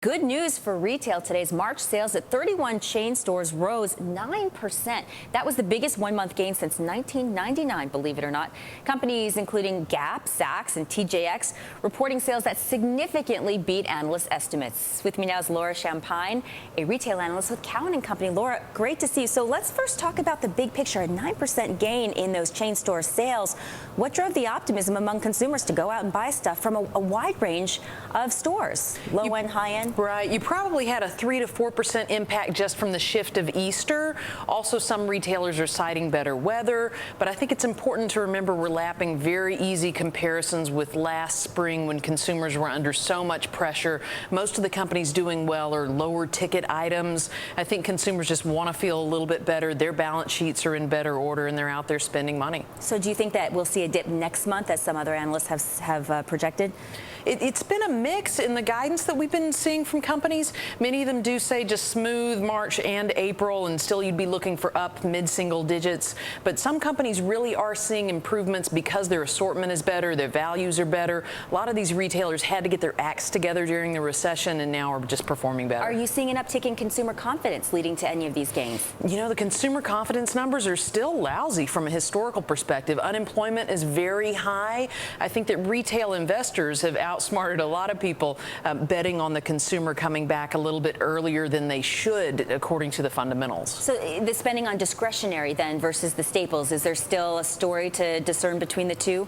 Good news for retail. Today's March sales at 31 chain stores rose 9%. That was the biggest one-month gain since 1999, believe it or not. Companies including Gap, Saks, and TJX reporting sales that significantly beat analyst estimates. With me now is Laura Champine, a retail analyst with Cowen Co. Laura, great to see you. So let's first talk about the big picture. A 9% gain in those chain store sales. What drove the optimism among consumers to go out and buy stuff from a wide range of stores? Low-end, high-end? Right. You probably had a 3 to 4% impact just from the shift of Easter. Also, some retailers are citing better weather. But I think it's important to remember we're lapping very easy comparisons with last spring when consumers were under so much pressure. Most of the companies doing well are lower ticket items. I think consumers just want to feel a little bit better. Their balance sheets are in better order and they're out there spending money. So do you think that we'll see a dip next month as some other analysts have projected? It's been a mix in the guidance that we've been seeing from companies. Many of them do say just smooth March and April, and still you'd be looking for up mid-single digits. But some companies really are seeing improvements because their assortment is better, their values are better. A lot of these retailers had to get their acts together during the recession and now are just performing better. Are you seeing an uptick in consumer confidence leading to any of these gains? You know, the consumer confidence numbers are still lousy from a historical perspective. Unemployment is very high. I think that retail investors have outsmarted a lot of people betting on the consumer coming back a little bit earlier than they should, according to the fundamentals. So the spending on discretionary then versus the staples, is there still a story to discern between the two?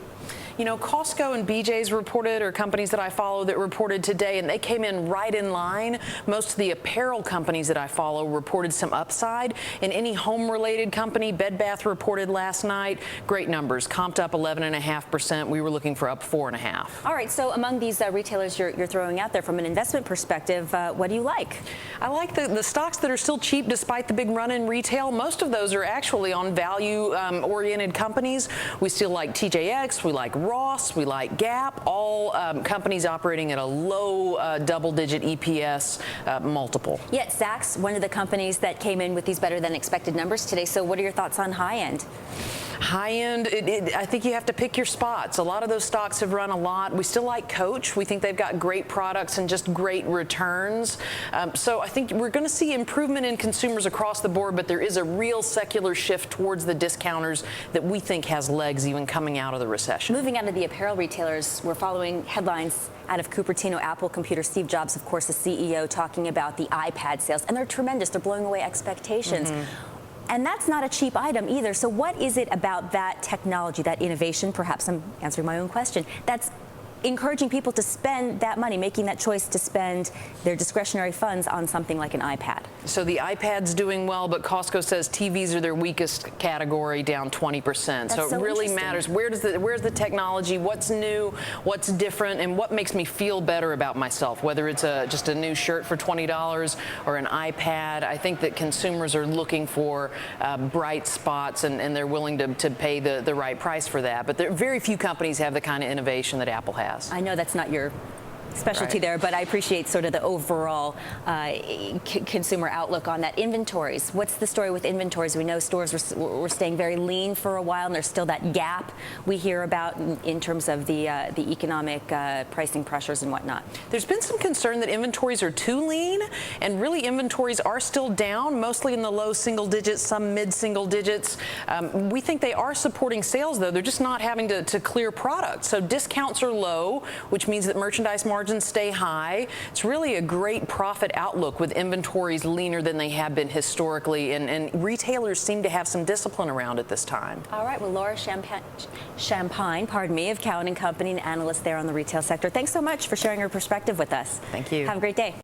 You know, Costco and BJ's reported, or companies that I follow that reported today, and they came in right in line. Most of the apparel companies that I follow reported some upside. And any home-related company, Bed Bath reported last night, great numbers, comped up 11.5%. We were looking for up 4.5%. All right, so among these retailers you're throwing out there from an investment perspective, what do you like? I like the stocks that are still cheap despite the big run in retail. Most of those are actually on value-oriented companies. We still like TJX, we like Ross, we like Gap, all companies operating at a low double-digit EPS multiple. Yet Saks, one of the companies that came in with these better-than-expected numbers today. So what are your thoughts on high-end? High-end, I think you have to pick your spots. A lot of those stocks have run a lot. We still like Coach. We think they've got great products and just great returns. So I think we're going to see improvement in consumers across the board, but there is a real secular shift towards the discounters that we think has legs even coming out of the recession. Moving on to the apparel retailers, we're following headlines out of Cupertino, Apple Computer. Steve Jobs, of course, the CEO, talking about the iPad sales, and they're tremendous. They're blowing away expectations. And that's not a cheap item either. So what is it about that technology, that innovation, perhaps I'm answering my own question, that's encouraging people to spend that money, making that choice to spend their discretionary funds on something like an iPad? So the iPad's doing well, but Costco says TVs are their weakest category, down 20%. So it really matters. Where's the technology? What's new? What's different? And what makes me feel better about myself? Whether it's just a new shirt for $20 or an iPad, I think that consumers are looking for bright spots, and they're willing to pay the right price for that. But very few companies have the kind of innovation that Apple has. I know that's not your specialty there, but I appreciate sort of the overall consumer outlook on that. Inventories, what's the story with inventories? We know stores were staying very lean for a while, and there's still that gap we hear about in terms of the economic pricing pressures and whatnot. There's been some concern that inventories are too lean, and really inventories are still down, mostly in the low single digits, some mid-single digits. We think they are supporting sales, though. They're just not having to clear product. So discounts are low, which means that merchandise margins stay high. It's really a great profit outlook with inventories leaner than they have been historically, and retailers seem to have some discipline around it this time. All right. Well, Laura Champine, of Cowen Co, an analyst there on the retail sector. Thanks so much for sharing your perspective with us. Thank you. Have a great day.